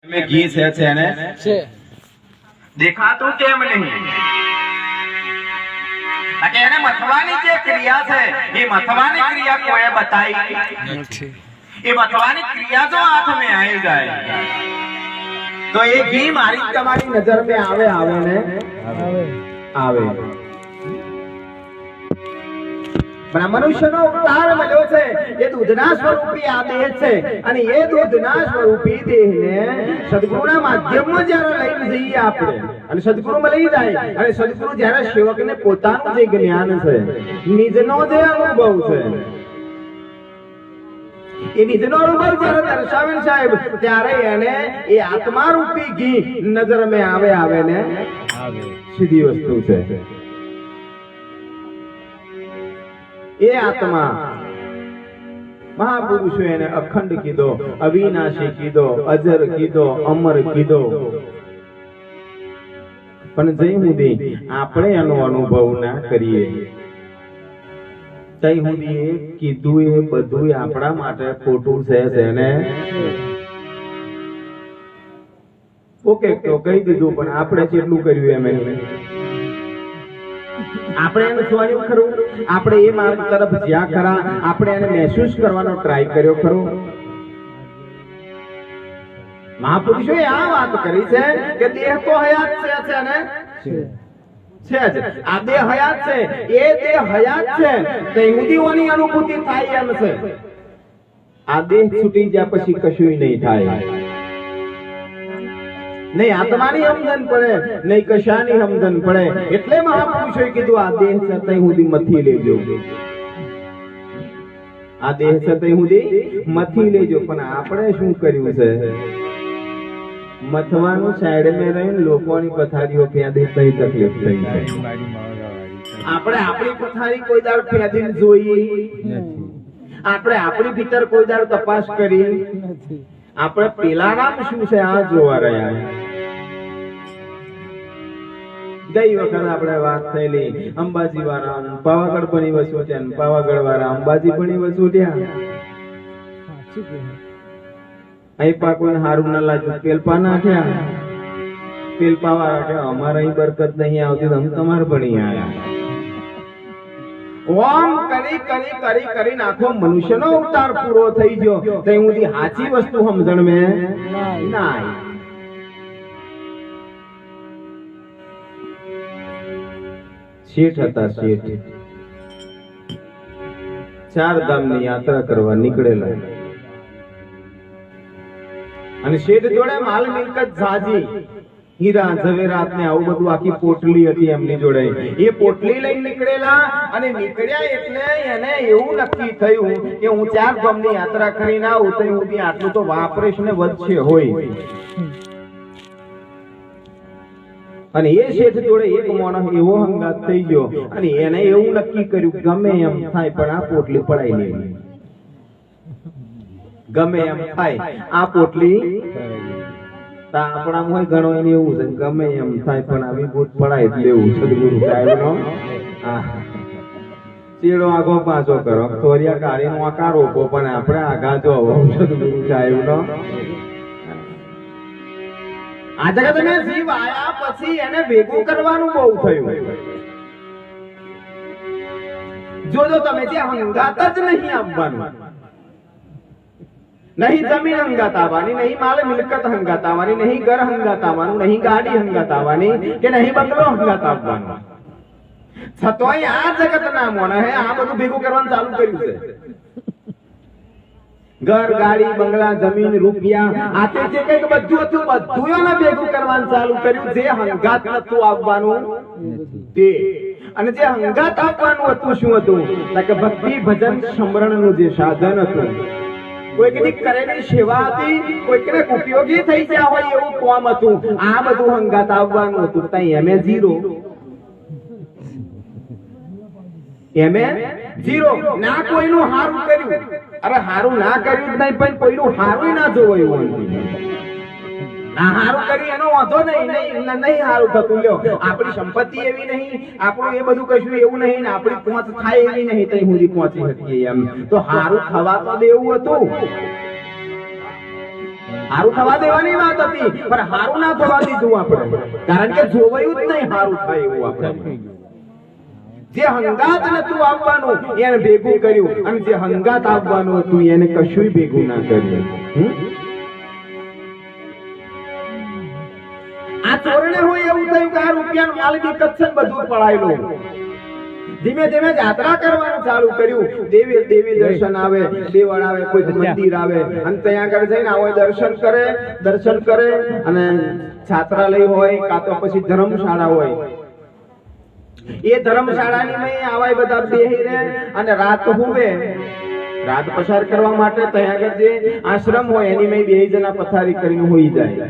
में घी છે ને દેખાતું કેમ નહીં? કે એને મથવાની જે ક્રિયા છે એ મથવાની ક્રિયા કોઈ બતાવી નથી. એ મથવાની ક્રિયા જો હાથ में આવી જાય તો એ ઘી મારી તમારી નજર में આવે ને આવે. પણ મનુષ્યનો અવતાર મળ્યો છે એ દૂધના સ્વરૂપી આ દેહ છે અને એ દૂધના સ્વરૂપી દેહને સદગુરુના માધ્યમમાં જ્યારે લઈને જઈએ આપણે અને સદગુરુમાં લઈ જાય અને સદગુરુ જ્યારે સેવકને પોતાનું જે જ્ઞાન છે નિજનો જે અનુભવ છે એ નિજનો અનુભવ જ્યારે દર્શાવે સાહેબ ત્યારે એને એ આત્મા રૂપી ઘી નજર में આવે ને સીધી વસ્તુ છે. એ આત્મા મહાપુરુષો એને અખંડ કીધો, અવિનાશી કીધો, અજર કીધો, અમર કીધો. પણ જઈ સુધી આપણે એનો અનુભવ ના કરીએ તઈ સુધી એ કીધું એ બધું આપણા માટે ખોટું છે ને. ઓકે તો કહી દીધું પણ આપણે કેટલું કર્યું એમ આપણે એને જોયું ખરું? આપણે એ માર્ગ તરફ જ્યાં ખરા આપણે એને મહેસૂસ કરવાનો ટ્રાય કર્યો ખરો? મહાપુરુષોએ આ વાત કરી છે કે દેહ તો હયાત છે ને છે જ. આ દેહ હયાત છે, એ દેહ હયાત છે તો યુદીઓની અનુભૂતિ થાય એમ છે. આ દેહ છૂટી ગયા પછી કશું નહીં થાય, નહીં આત્માની સમજણ પડે, નહીં કશાની સમજણ પડે. એટલે મહાપુરુષોએ કીધું આ દેહ છે તઈ સુધી મથી લેજો, આ દેહ છે તઈ સુધી મથી લેજો. પણ આપણે શું કર્યું છે? મથવાનું સાઈડ માં રહીને લોકોની પથારીઓ ફેંદી તઈ તકલીફ થઈ છે. આપણે આપણી પથારી કોઈ દાડ ફેંદીને જોઈ નથી, આપણે આપણી ભીતર કોઈ દાડ તપાસ કરી નથી. આપણે પેલા નામ શું છે આ જોવા રહ્યા. ગઈ વખત આપણે વાત થયેલી અંબાજી વાળા પાવાગઢ બની વસૂટ્યા, પાવાગઢ વાળા અંબાજી બની વસૂટ્યા. અહીં પા કોઈ હારું ના લાગ્યું, પેલપા નાખ્યા. પેલપા વાળા કે અમારે અહીં બરકત નહીં આવતી, हम તમારે ભણી આયા. ઓમ કરી કરી કરી કરી નાખો મનુષ્યનો અવતાર પૂરો થઈ ગયો તો હું સાચી વસ્તુ સમજણ में ના આવી. શેઠ હતા, શેઠ 4 ધામની યાત્રા કરવા નીકળેલા અને શેઠ જોડે માલ મિલકત જાજી, હીરા ઝવેરાત ને આવું બધું આખી પોટલી હતી એમની જોડે. એ પોટલી લઈને નીકળેલા અને નીકળ્યા એટલે એને એવું નક્કી થયું કે હું 4 ધામની યાત્રા કરીને આવું તો હું આટલું તો વાપરીશ ને વધશે હોય. અને એ શેઠ જોડે એક માણસ એવો હંગાત થઈ ગયો અને એને એવું નક્કી કર્યું ગમે એમ થાય પણ આ પોટલી પડાઈ લેવી, ગમે એમ થાય આ પોટલી આપણા મોય ઘણો એને એવું છે ગમે એમ થાય પણ આવી ભૂત પડાય જ લેવું. સદગુરુ સાહેબનો ચેડો આગો પાછો કરો, થોરિયા કાઢીનો આકાર ઓપો પણ આપણે આગા જો સદગુરુ સાહેબનો. આ જગતને જીવ આયા પછી એને ભેગું કરવાનું બહુ થયું. જોજો તમે ત્યાં હંગાત જ નહીં આપવાનું, નહીં જમીન હંગાત આવવાની, નહીં માલ મિલકત હંગાત આવવાની, નહીં ઘર હંગાત આવવાનું, નહીં ગાડી હંગાત આવવાની કે નહીં બંગલો હંગાત આવવાનો. છતોય આ જગત ના મોને હે આ બધું ભેગું કરવાનું ચાલુ કર્યું છે. ઘર ગાડી બંગલા જમીન રૂપિયા આતે જે કઈક બધું હતું બધું એને ભેગું કરવાનું ચાલુ કર્યું. જે હંગાત નતું આવવાનું તે અને જે હંગાત આપવાનું હતું શું હતું કે ભક્તિ ભજન સ્મરણ નું જે સાધન હતું, કોઈકની કરેલી સેવા હતી, કોઈકને ઉપયોગી થઈ ગયા હોય એવું કામ હતું. આ બધું હંગાત આવવાનું હતું. તઈ એમે ઝીરો, એમે ઝીરો. ના કોઈનું હારું કર્યું, અરે હારું ના કર્યું જ નહીં પણ કોઈનું હારું ના જોવાયું. ના હારું કરી એનો વાંધો નહીં હારું થતું. લ્યો આપણી સંપત્તિ એવી નહીં, આપણું એ બધું કશું એવું નહીં ને આપણી પહોંચ થાય એવી નહીં તઈ સુધી પહોંચી શકીએ એમ. તો હારું થવા તો દેવું હતું. હારું થવા દેવાની વાત હતી, પણ હારું ના થવા દીધું આપણે, કારણ કે જોવાયું જ નહીં હારું થાય એવું આપણે. જે હંગાત નતું આવવાનું એને ભેગું કર્યું, અને જે હંગાત આવવાનું હતું એને કશું ભેગું ના કર્યું. આ ચોરણે હોય એવું થયું કે આ રૂપિયાનો માલ મિલકત છે બધું પડાયેલું. ધીમે ધીમે યાત્રા કરવાનું ચાલુ કર્યું. દેવી દર્શન આવે, દેવળ આવે, કોઈ મંદિર આવે, અને ત્યાં આગળ જઈને આવો દર્શન કરે, અને છાત્રાલય હોય કાં તો પછી ધર્મશાળા હોય, એ ધર્મશાળાની મેં આવાય બધા બેહીને અને રાત પસાર કરવા માટે ત્યાં આગળ જે આશ્રમ હોય એની મેં બે જણા પથારી કરીને હોઈ જાય.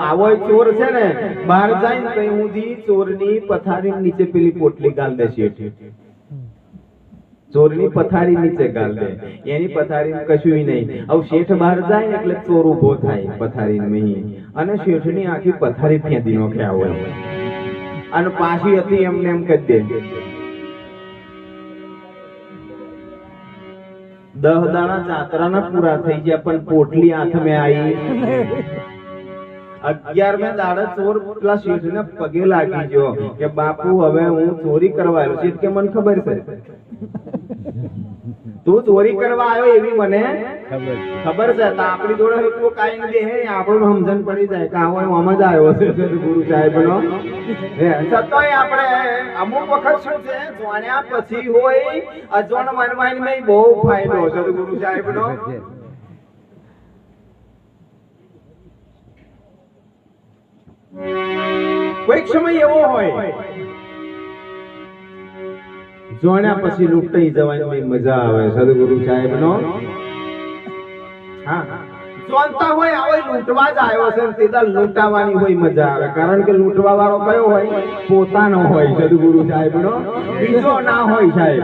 આવો ચોર છે ને બહાર જાય ને કઈ સુધી ચોરની પથારી નીચે પેલી પોટલી ગાલ દે છે. ચોરની પથારી નીચે ગાલ દે, એની પથારી કશું નહીં. હવે શેઠ બહાર જાય ને એટલે ચોર ઉભો થાય પથારી નહીં, અને શેઠની આખી પથારી ફેંદી નોખ્યા હોય, અને પાછી હતી એમને એમ કહી દે. 10 દાણા ચાતરાના પૂરા થઈ ગયા પણ પોટલી હાથમાં આવી. 11મે દાડે ચોર પેલા શેઠને પગે લાગી ગયો કે બાપુ હવે હું ચોરી કરવા આવ્યો. શેઠ કે મને ખબર છે તું ચોરી કરવા આવ્યો એવી મને ખબર છે. આપણી જોડે એટલું કાંઈ બે હે આપણને સમજણ પડી જાય કે આવો આમ જ આવ્યો છે ગુરુ સાહેબ નો. છતાંય આપણે અમુક વખત શું છે જાણ્યા પછી હોય અજવાણ મનમાન માં બહુ ફાયદો છે ગુરુ સાહેબ નો. કોઈક સમય એવો હોય જોણ્યા પછી લૂંટાઈ જવાની મજા આવે સદગુરુ સાહેબ નો. હા, જોનતા હોય આવો લૂંટવા જ આવ્યો છે, સીધા લૂંટાવાની હોય મજા આવે, કારણ કે લૂંટવા વાળો કયો હોય? પોતાનો હોય સદગુરુ સાહેબ નો, બીજો ના હોય સાહેબ.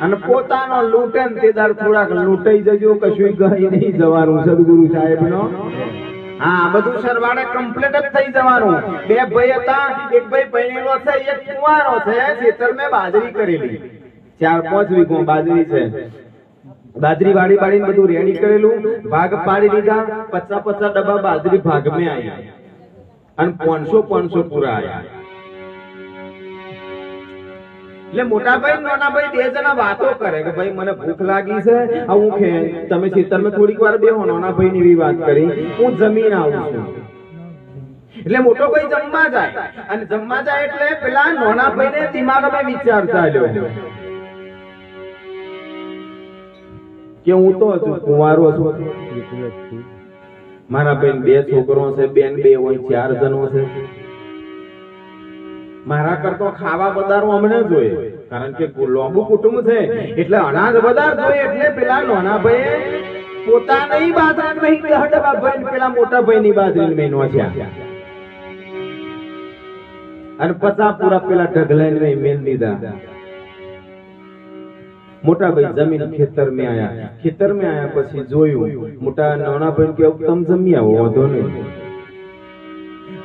અને પોતાનો લૂંટે ને તેદાર થોડાક લૂંટાઈ જજો, કશું ગઈ નહીં જવાનું સદગુરુ સાહેબ નો. હા, બધું સરવાળે કમ્પ્લીટ જ થઈ જવાનું. 2 ભાઈ હતા, એક ભાઈ પૈણેલો છે, એક કુંવારો છે. ખેતર મેં બાજરી કરેલી 4-5 વીઘો બાજરી છે. બાજરી વાળી બધું રેડી કરેલું, ભાગ પાડી લીધા. 50 ડબ્બા બાજરી ભાગ મેં આવી, અને 500 પૂરા આવ્યા. એટલે મોટા ભાઈ નાના ભાઈ 2 જણા વાતો કરે કે ભાઈ મને ભૂખ લાગી છે, હું તમે ખેતરમાં થોડીક વાર બેહો. નાના ભાઈ ની એવી વાત કરી, હું જમીન આવું છું. એટલે મોટો ભાઈ જમવા જાય, અને જમવા જાય એટલે પેલા નાના ભાઈ ને દિમાગમાં વિચાર ચાલ્યો કે હું તો હજુ કુંવારો છું, મારા બેન 2 છોકરો છે, બેન 2 હોય 4 જણો છે. મારા કરતો ખાવા વધારો અમને જોઈએ, કારણ કે લાંબુ કુટુંબ છે એટલે અનાજ વધાર જોઈએ. એટલે પેલા નાના ભાઈ પોતાની બાજરી નહીં 10 ડબ્બા ભરીને પેલા મોટા ભાઈ ની બાજરી મેં નોચ્યા, અને 50 પૂરા પેલા ઢગલાઈને મેલ દીધા. મોટા ભાઈ જમીન ખેતર में आया. ખેતર में आया પછી જોયું, મોટા નાના ભાઈ કે તમે જમી આવો, વાંધો નહીં.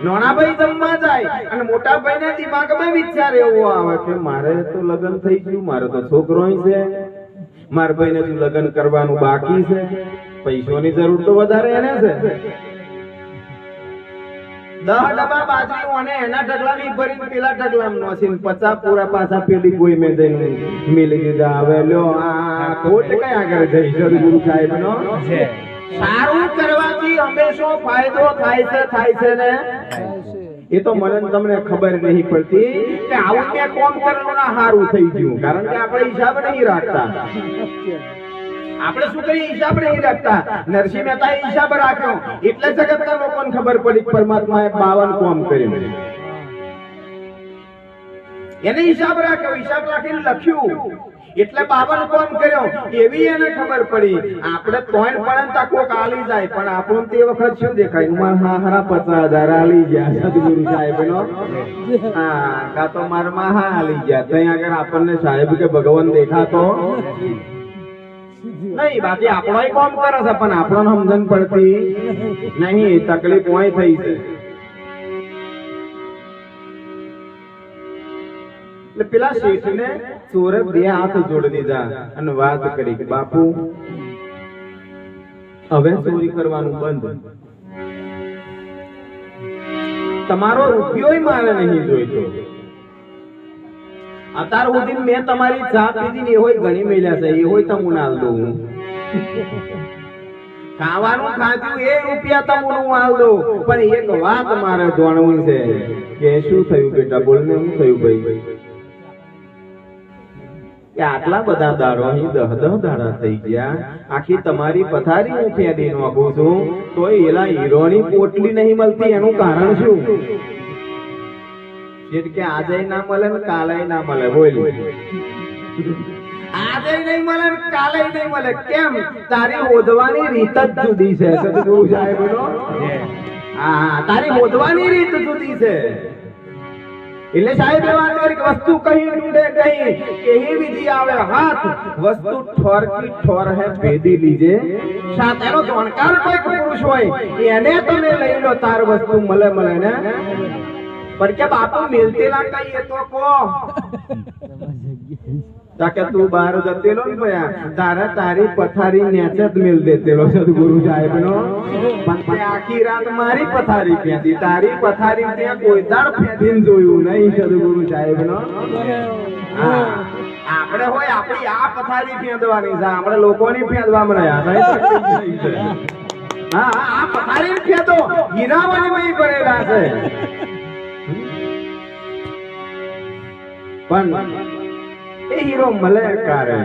નાના ભાઈ જમવા જાય, અને મોટા ભાઈ ના દિમાગમાં વિચાર એવો આવે કે મારે તો લગ્ન થઈ ગયું, મારે તો છોકરો છે, મારા ભાઈ ને લગ્ન કરવાનું બાકી છે, પૈસાની જરૂર તો વધારે એને છે. 10 ડબ્બા બાજરી અને એના ઢગલાની ભરીને પેલા ઢગલામાં નોસીને 50 પૂરા પાછા પેલી કોઈ મેં જઈને મિલી દીધા. હવે લ્યો આ ખોટ કઈ આગળ જઈ સદગુરુ સાહેબ નો. સારું કરવાથી હંમેશા ફાયદો થાય છે ને. એ તો મને તમને ખબર નહીં પડતી કે આવું મેં કોમ કરેલું ના સારું થઈ ગયું, કારણ કે આપણે હિસાબ નહીં રાખતા. આપણે શું કરીએ? હિસાબ નહીં રાખતા. નરસિંહ મહેતાએ હિસાબ રાખ્યો એટલે જગતના લોકોને ખબર પડી પરમાત્માએ 52 કોમ કર્યું. એને હિસાબ રાખ્યો, હિસાબ રાખીને લખ્યું એટલે 52 કોમ કર્યો એવી એને ખબર પડી. આપણે તોય પડતા કોક આલી જાય, પણ આપણને તે વખત શું દેખાય? મારા હારા 50,000 આલી ગયા સદગુરુ સાહેબ નો. હા, કા તો મારા હા આલી ગયા. ત્યાં આગળ આપણને સાહેબ કે ભગવાન દેખાતો નહીં. બાકી આપણો કોમ કરે છે, પણ આપણને સમજણ પડતી નહીં. તકલીફ હોય થઈ છે. એટલે પેલા શેઠને ચોરે બે હાથ જોડી દીધા અને વાત કરી કે બાપુ હવે ચોરી કરવાનું બંધ, તમારો રૂપિયો મારે નહીં જોઈતો. અત્યાર સુધી મેં તમારી ચા પીધી ને એ હોય ઘણી મેલ્યા છે, એ હોય તમને હાલ દઉં. ખાવાનું ખાધું એ રૂપિયા તમને હું હાલ દઉં, પણ એક વાત મારે જાણવી છે કે શું થયું બેટા, બોલ ને શું થયું ભાઈ? કે આટલા બધા દાડો અહીં 10 દાડા થઈ ગયા, આખી તમારી પથારી હું ફેંદી નાખું છું તો એલા હીરોની પોટલી નહીં મળતી, એનું કારણ શું? કે આજે ના મળે ને કાલે ના મળે. બોલ, આજે નહીં મળે ને કાલે નહીં મળે. કેમ? તારી હોદવાની રીત જ જુદી છે. સદગુરુ સાહેબનો હા, તારી હોદવાની રીત જુદી છે. એટલે સાહેબ વાત કરી કે વસ્તુ કहीं ढूंढे कहीं यही विधि आवे हाथ, वस्तु ठोर की ठोर है भेदी लीजे साथ. एनो જાણકાર કોઈ પુરુષ હોય એને તમે લઈ લો, તાર વસ્તુ મળે મળે ને. પણ કે બાપુ મિલતેલા કહીએ તો કો તાકે તું બહાર જતેલો ને ભયા તારે તારી પથારી નેચે જ મિલ દેતેલો સદગુરુ સાહેબ નો. પણ આખી રાત મારી પથારી ફેંદી, તારી પથારી ત્યાં કોઈ દાડ ફેંદીને જોયું નહીં સદગુરુ સાહેબ નો. હા, આપણે હોય આપણી આ પથારી ફેંદવાની છે, આપણે લોકોની ફેંદવા મળ્યા. હા, આ પથારી ફેંદો, હીરાવાની મય ભરેલા છે. પણ એ હીરો મળે કારે,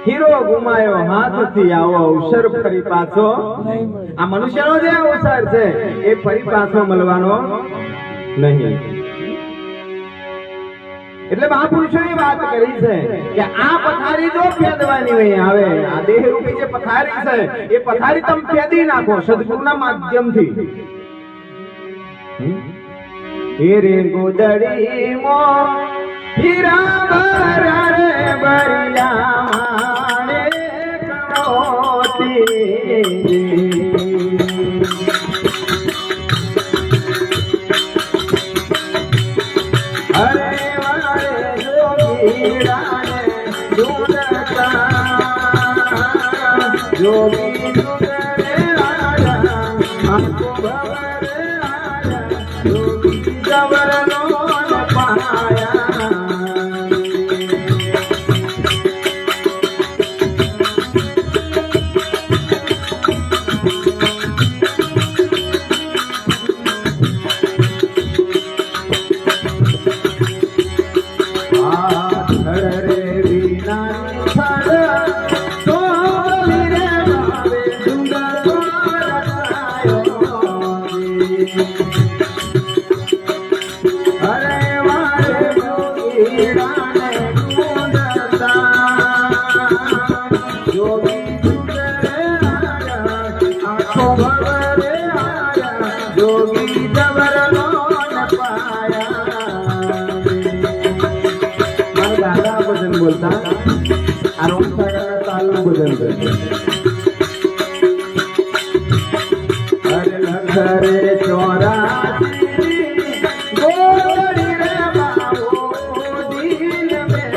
હીરો ગુમાયો હાથથી આવો અવસર ફરી પાછો. આ મનુષ્યનો જે અવસર છે એ ફરી પાછો મળવાનો નહીં. એટલે મહાપુરુષોએ વાત કરી છે કે આ પથારી જો ફેંદવાની નહીં આવે, આ દેહ રૂપી જે પથારી છે એ પથારી તમે ફેંદી નાખો સદગુરુના માધ્યમથી. हीरे गोदड़ी मो हीरा भरा रे बरिया माने करोती. अरे वारे जोगीड़ा ने ढूंढता जोगी ढूंढे आया हमको भवरे आया जोगी जबरनो न पाया. बोलता ताल भजन करते. अरे चोरा गोरी रे बाबू दिल में